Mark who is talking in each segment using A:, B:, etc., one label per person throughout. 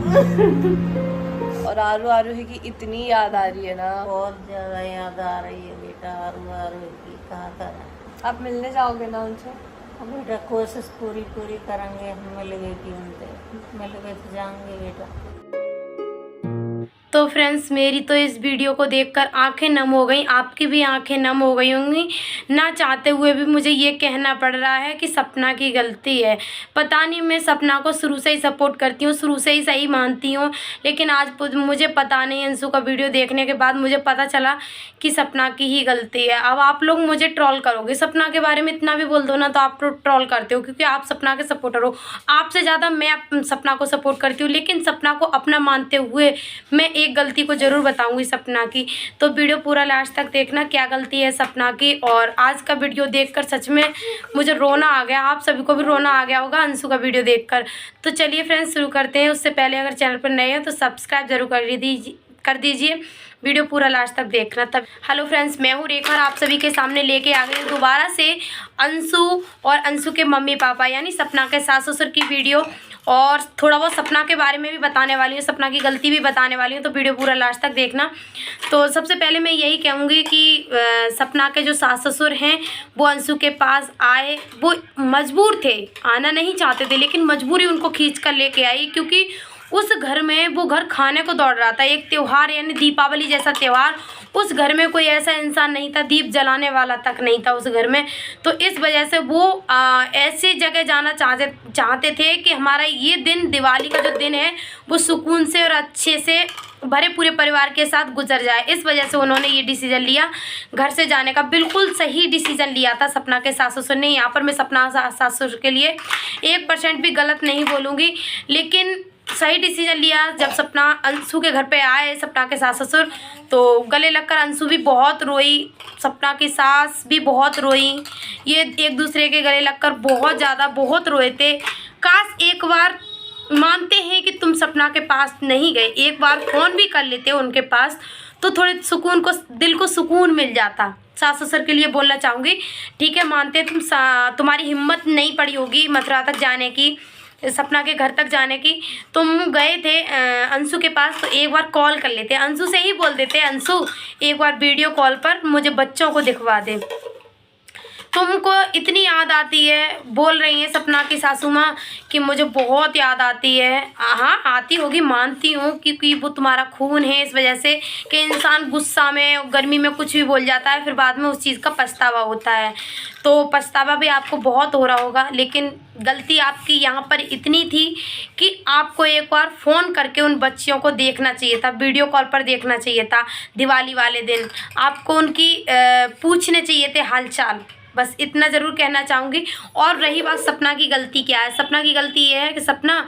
A: और आरू आरूही की इतनी याद आ रही है ना,
B: बहुत ज्यादा याद आ रही है बेटा। आरू की कहाँ करें।
A: आप मिलने जाओगे ना उनसे?
B: अब बेटा कोशिश पूरी करेंगे, मिल गए कि उनसे मिल गए तो जाएंगे बेटा।
C: तो फ्रेंड्स, मेरी तो इस वीडियो को देखकर आंखें नम हो गई, आपकी भी आंखें नम हो गई होंगी। ना चाहते हुए भी मुझे ये कहना पड़ रहा है कि सपना की गलती है। पता नहीं, मैं सपना को शुरू से ही सपोर्ट करती हूँ, शुरू से ही सही मानती हूँ, लेकिन आज मुझे पता नहीं, अंशु का वीडियो देखने के बाद मुझे पता चला कि सपना की ही गलती है। अब आप लोग मुझे ट्रोल करोगे, सपना के बारे में इतना भी बोल दो ना तो आप ट्रोल करते हो, क्योंकि आप सपना के सपोर्टर हो। आपसे ज़्यादा मैं सपना को सपोर्ट करती हूँ, लेकिन सपना को अपना मानते हुए मैं एक गलती को ज़रूर बताऊंगी सपना की। तो वीडियो पूरा लास्ट तक देखना, क्या गलती है सपना की। और आज का वीडियो देखकर सच में मुझे रोना आ गया, आप सभी को भी रोना आ गया होगा अंशु का वीडियो देखकर। तो चलिए फ्रेंड्स, शुरू करते हैं। उससे पहले अगर चैनल पर नए हैं तो सब्सक्राइब जरूर कर दीजिए। वीडियो पूरा लास्ट तक देखना तब। हेलो फ्रेंड्स, मैं हूँ रेखा और आप सभी के सामने लेके आ गई दोबारा से अंशु और अंशु के मम्मी पापा यानी सपना के सास ससुर की वीडियो। और थोड़ा बहुत सपना के बारे में भी बताने वाली हूँ, सपना की गलती भी बताने वाली हूँ, तो वीडियो पूरा लास्ट तक देखना। तो सबसे पहले मैं यही कहूँगी कि सपना के जो सास ससुर हैं वो अंशु के पास आए, वो मजबूर थे, आना नहीं चाहते थे, लेकिन मजबूरी उनको खींच कर लेके आई, क्योंकि उस घर में वो घर खाने को दौड़ रहा था। एक त्यौहार यानी दीपावली जैसा त्यौहार, उस घर में कोई ऐसा इंसान नहीं था, दीप जलाने वाला तक नहीं था उस घर में। तो इस वजह से वो ऐसी जगह जाना चाहते थे कि हमारा ये दिन, दिवाली का जो दिन है, वो सुकून से और अच्छे से भरे पूरे परिवार के साथ गुजर जाए। इस वजह से उन्होंने ये डिसीजन लिया घर से जाने का। बिल्कुल सही डिसीजन लिया था सपना के सास ससुर ने। यहाँ पर मैं सपना सास ससुर के लिए 1% भी गलत नहीं बोलूँगी, लेकिन सही डिसीजन लिया। जब सपना अंशु के घर पे आए, सपना के सास ससुर, तो गले लगकर अंशु भी बहुत रोई, सपना की सास भी बहुत रोई। ये एक दूसरे के गले लगकर बहुत रोए थे। काश एक बार मानते हैं कि तुम सपना के पास नहीं गए, एक बार फ़ोन भी कर लेते उनके पास, तो थोड़े सुकून को, दिल को सुकून मिल जाता। सास ससुर के लिए बोलना चाहूँगी, ठीक है मानते तुम्हारी हिम्मत नहीं पड़ी होगी मथुरा तक जाने की, सपना के घर तक जाने की, तुम गए थे अंशु के पास, तो एक बार कॉल कर लेते, अंशु से ही बोल देते, अंशु एक बार वीडियो कॉल पर मुझे बच्चों को दिखवा दे। तुमको इतनी याद आती है, बोल रही है सपना की सासू माँ कि मुझे बहुत याद आती है। हाँ आती होगी, मानती हूँ, क्योंकि वो तुम्हारा खून है, इस वजह से कि इंसान गुस्सा में, गर्मी में कुछ भी बोल जाता है, फिर बाद में उस चीज़ का पछतावा होता है। तो पछतावा भी आपको बहुत हो रहा होगा, लेकिन गलती आपकी यहाँ पर इतनी थी कि आपको एक बार फ़ोन करके उन बच्चियों को देखना चाहिए था, वीडियो कॉल पर देखना चाहिए था। दिवाली वाले दिन आपको उनकी पूछने चाहिए थे हालचाल। बस इतना ज़रूर कहना चाहूँगी। और रही बात सपना की गलती, क्या है सपना की गलती ये है कि सपना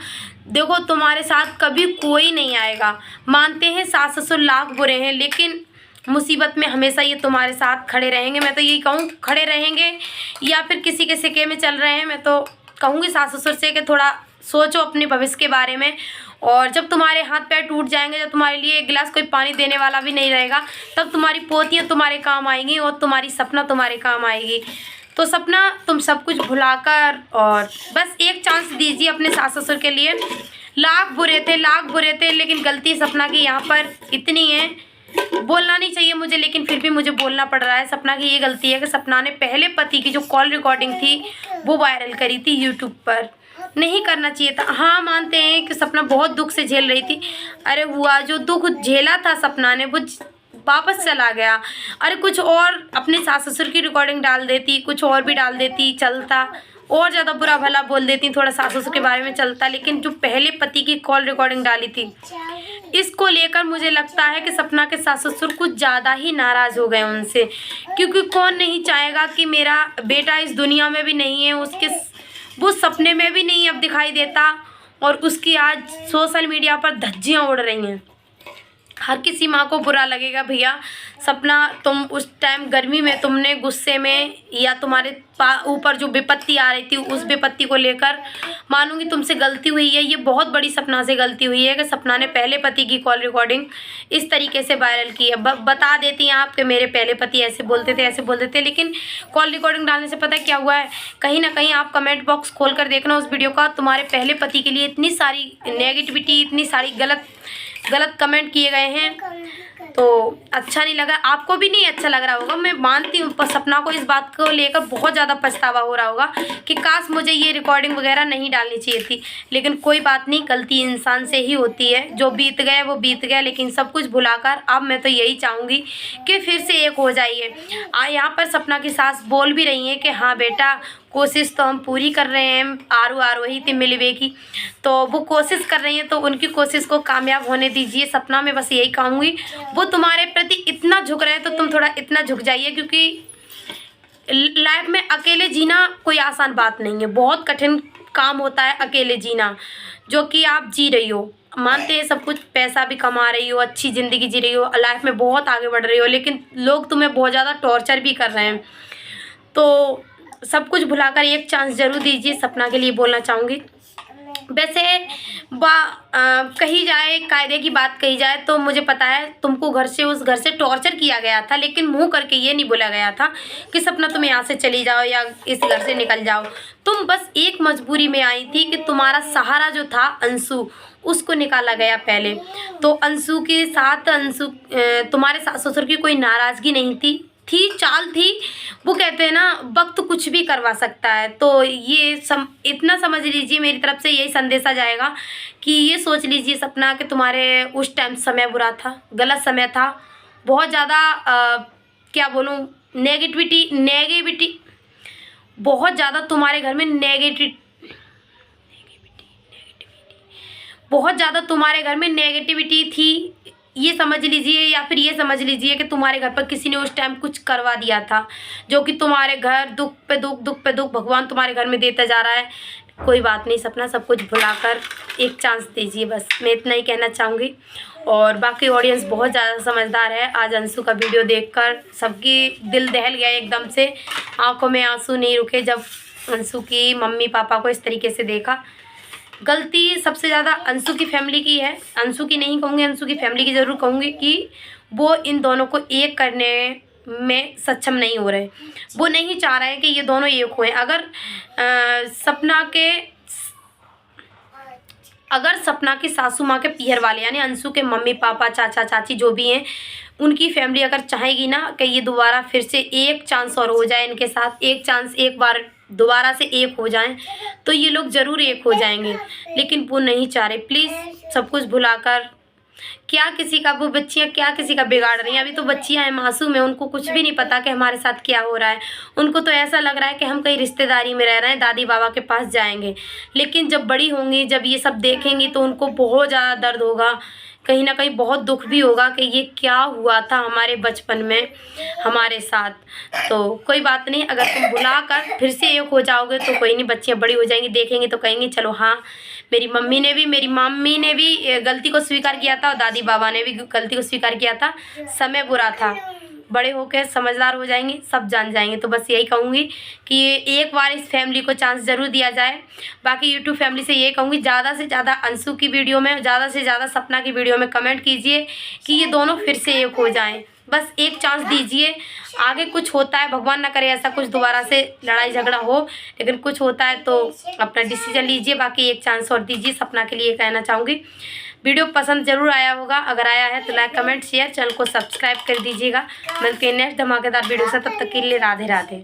C: देखो, तुम्हारे साथ कभी कोई नहीं आएगा। मानते हैं सास ससुर लाख बुरे हैं, लेकिन मुसीबत में हमेशा ये तुम्हारे साथ खड़े रहेंगे। मैं तो यही कहूँ, खड़े रहेंगे, या फिर किसी के सिक्के में चल रहे हैं। मैं तो कहूँगी सास ससुर से कि थोड़ा सोचो अपने भविष्य के बारे में। और जब तुम्हारे हाथ पैर टूट जाएंगे, जब तुम्हारे लिए एक गिलास कोई पानी देने वाला भी नहीं रहेगा, तब तुम्हारी पोतियाँ तुम्हारे काम आएंगी और तुम्हारी सपना तुम्हारे काम आएगी। तो सपना, तुम सब कुछ भुलाकर और बस एक चांस दीजिए अपने सास ससुर के लिए। लाख बुरे थे, लेकिन गलती सपना की यहाँ पर इतनी है, बोलना नहीं चाहिए मुझे, लेकिन फिर भी मुझे बोलना पड़ रहा है। सपना की ये गलती है कि सपना ने पहले पति की जो कॉल रिकॉर्डिंग थी वो वायरल करी थी यूट्यूब पर, नहीं करना चाहिए था। हाँ मानते हैं कि सपना बहुत दुख से झेल रही थी। अरे हुआ जो दुख झेला था सपना ने, वो वापस चला गया। अरे कुछ और अपने सास ससुर की रिकॉर्डिंग डाल देती, कुछ और भी डाल देती, चलता, और ज़्यादा बुरा भला बोल देती, थोड़ा सास ससुर के बारे में चलता, लेकिन जो पहले पति की कॉल रिकॉर्डिंग डाली थी, इसको लेकर मुझे लगता है कि सपना के सास ससुर कुछ ज़्यादा ही नाराज़ हो गए उनसे, क्योंकि कौन नहीं चाहेगा कि मेरा बेटा इस दुनिया में भी नहीं है, उसके वो सपने में भी नहीं अब दिखाई देता, और उसकी आज सोशल मीडिया पर धज्जियाँ उड़ रही हैं। हर किसी माँ को बुरा लगेगा भैया। सपना तुम उस टाइम गर्मी में तुमने गुस्से में या तुम्हारे ऊपर जो विपत्ति आ रही थी उस विपत्ति को लेकर मानूंगी तुमसे गलती हुई है। ये बहुत बड़ी सपना से गलती हुई है कि सपना ने पहले पति की कॉल रिकॉर्डिंग इस तरीके से वायरल की है। बता देती हैं आप कि मेरे पहले पति ऐसे बोलते थे, लेकिन कॉल रिकॉर्डिंग डालने से पता क्या हुआ है, कहीं ना कहीं आप कमेंट बॉक्स खोल कर देखना उस वीडियो का, तुम्हारे पहले पति के लिए इतनी सारी नेगेटिविटी, इतनी सारी गलत कमेंट किए गए हैं, तो अच्छा नहीं लगा। आपको भी नहीं अच्छा लग रहा होगा, मैं मानती हूँ। पर सपना को इस बात को लेकर बहुत ज़्यादा पछतावा हो रहा होगा कि काश मुझे ये रिकॉर्डिंग वगैरह नहीं डालनी चाहिए थी, लेकिन कोई बात नहीं, गलती इंसान से ही होती है। जो बीत गया वो बीत गया, लेकिन सब कुछ भुलाकर अब मैं तो यही चाहूँगी कि फिर से एक हो जाइए। यहाँ पर सपना की सास बोल भी रही हैं कि हाँ बेटा, कोशिश तो हम पूरी कर रहे हैं, आरू ही थी मिलवे की, तो वो कोशिश कर रही हैं, तो उनकी कोशिश को कामयाब होने दीजिए। सपना में बस यही कहूँगी, वो तुम्हारे प्रति इतना झुक रहे हैं तो तुम थोड़ा इतना झुक जाइए, क्योंकि लाइफ में अकेले जीना कोई आसान बात नहीं है। बहुत कठिन काम होता है अकेले जीना, जो कि आप जी रही हो। मानते हैं सब कुछ, पैसा भी कमा रही हो, अच्छी ज़िंदगी जी रही हो, लाइफ में बहुत आगे बढ़ रही हो, लेकिन लोग तुम्हें बहुत ज़्यादा टॉर्चर भी कर रहे हैं। तो सब कुछ भुलाकर एक चांस ज़रूर दीजिए, सपना के लिए बोलना चाहूँगी। वैसे कही जाए, कायदे की बात कही जाए तो मुझे पता है तुमको उस घर से टॉर्चर किया गया था, लेकिन मुंह करके ये नहीं बोला गया था कि सपना तुम यहाँ से चली जाओ या इस घर से निकल जाओ। तुम बस एक मजबूरी में आई थी कि तुम्हारा सहारा जो था अंशु, उसको निकाला गया पहले। तो अंशु के साथ तुम्हारे सास ससुर की कोई नाराज़गी नहीं थी, चाल थी। वो कहते हैं ना, वक्त कुछ भी करवा सकता है। तो ये इतना समझ लीजिए, मेरी तरफ से यही संदेशा जाएगा कि ये सोच लीजिए सपना कि तुम्हारे उस टाइम समय बुरा था, गलत समय था, बहुत ज़्यादा क्या बोलूँ, नेगेटिविटी बहुत ज़्यादा तुम्हारे घर में बहुत ज़्यादा तुम्हारे घर में नेगेटिविटी थी, ये समझ लीजिए। या फिर ये समझ लीजिए कि तुम्हारे घर पर किसी ने उस टाइम कुछ करवा दिया था, जो कि तुम्हारे घर दुख पे दुख भगवान तुम्हारे घर में देता जा रहा है। कोई बात नहीं सपना, सब कुछ भुलाकर एक चांस दीजिए, बस मैं इतना ही कहना चाहूँगी। और बाकी ऑडियंस बहुत ज़्यादा समझदार है। आज अंशु का वीडियो देखकर सबकी दिल दहल गया एकदम से, आंखों में आंसू नहीं रुके जब अंशु की मम्मी पापा को इस तरीके से देखा। गलती सबसे ज़्यादा अंशु की फैमिली की है, अंशु की नहीं कहूँगी, अंशु की फैमिली की ज़रूर कहूँगी कि वो इन दोनों को एक करने में सक्षम नहीं हो रहे। वो नहीं चाह रहे हैं कि ये दोनों एक हों। अगर सपना की सासू माँ के पीहर वाले यानी अंशु के मम्मी पापा चाचा चाची जो भी हैं, उनकी फैमिली अगर चाहेगी ना कि ये दोबारा फिर से एक चांस और हो जाए इनके साथ, एक बार दोबारा से एक हो जाएं, तो ये लोग ज़रूर एक हो जाएंगे। लेकिन वो नहीं चाह रहे। प्लीज़ सब कुछ भुलाकर, क्या किसी का, वो बच्चियाँ क्या किसी का बिगाड़ रही हैं। अभी तो बच्चियाँ हैं, मासूम हैं, उनको कुछ भी नहीं पता कि हमारे साथ क्या हो रहा है। उनको तो ऐसा लग रहा है कि हम कहीं रिश्तेदारी में रह रहे हैं, दादी बाबा के पास जाएंगे। लेकिन जब बड़ी होंगी, जब ये सब देखेंगी, तो उनको बहुत ज़्यादा दर्द होगा, कहीं ना कहीं बहुत दुख भी होगा कि ये क्या हुआ था हमारे बचपन में हमारे साथ। तो कोई बात नहीं, अगर तुम भुलाकर फिर से एक हो जाओगे तो कोई नहीं, बच्चियाँ बड़ी हो जाएंगी, देखेंगी तो कहेंगी चलो हाँ, मेरी मम्मी ने भी गलती को स्वीकार किया था और दादी बाबा ने भी गलती को स्वीकार किया था, समय बुरा था। बड़े होकर समझदार हो जाएंगे, सब जान जाएंगे। तो बस यही कहूँगी कि एक बार इस फैमिली को चांस ज़रूर दिया जाए। बाकी यूट्यूब फैमिली से ये कहूँगी, ज़्यादा से ज़्यादा अंशु की वीडियो में, ज़्यादा से ज़्यादा सपना की वीडियो में कमेंट कीजिए कि ये दोनों फिर से एक हो जाएं। बस एक चांस दीजिए, आगे कुछ होता है, भगवान ना करे ऐसा कुछ दोबारा से लड़ाई झगड़ा हो, लेकिन कुछ होता है तो अपना डिसीजन लीजिए। बाकी एक चांस और दीजिए, सपना के लिए कहना चाहूँगी। वीडियो पसंद जरूर आया होगा, अगर आया है तो लाइक कमेंट शेयर, चैनल को सब्सक्राइब कर दीजिएगा। मिलते हैं नेक्स्ट धमाकेदार वीडियो से, तब तक के लिए राधे राधे।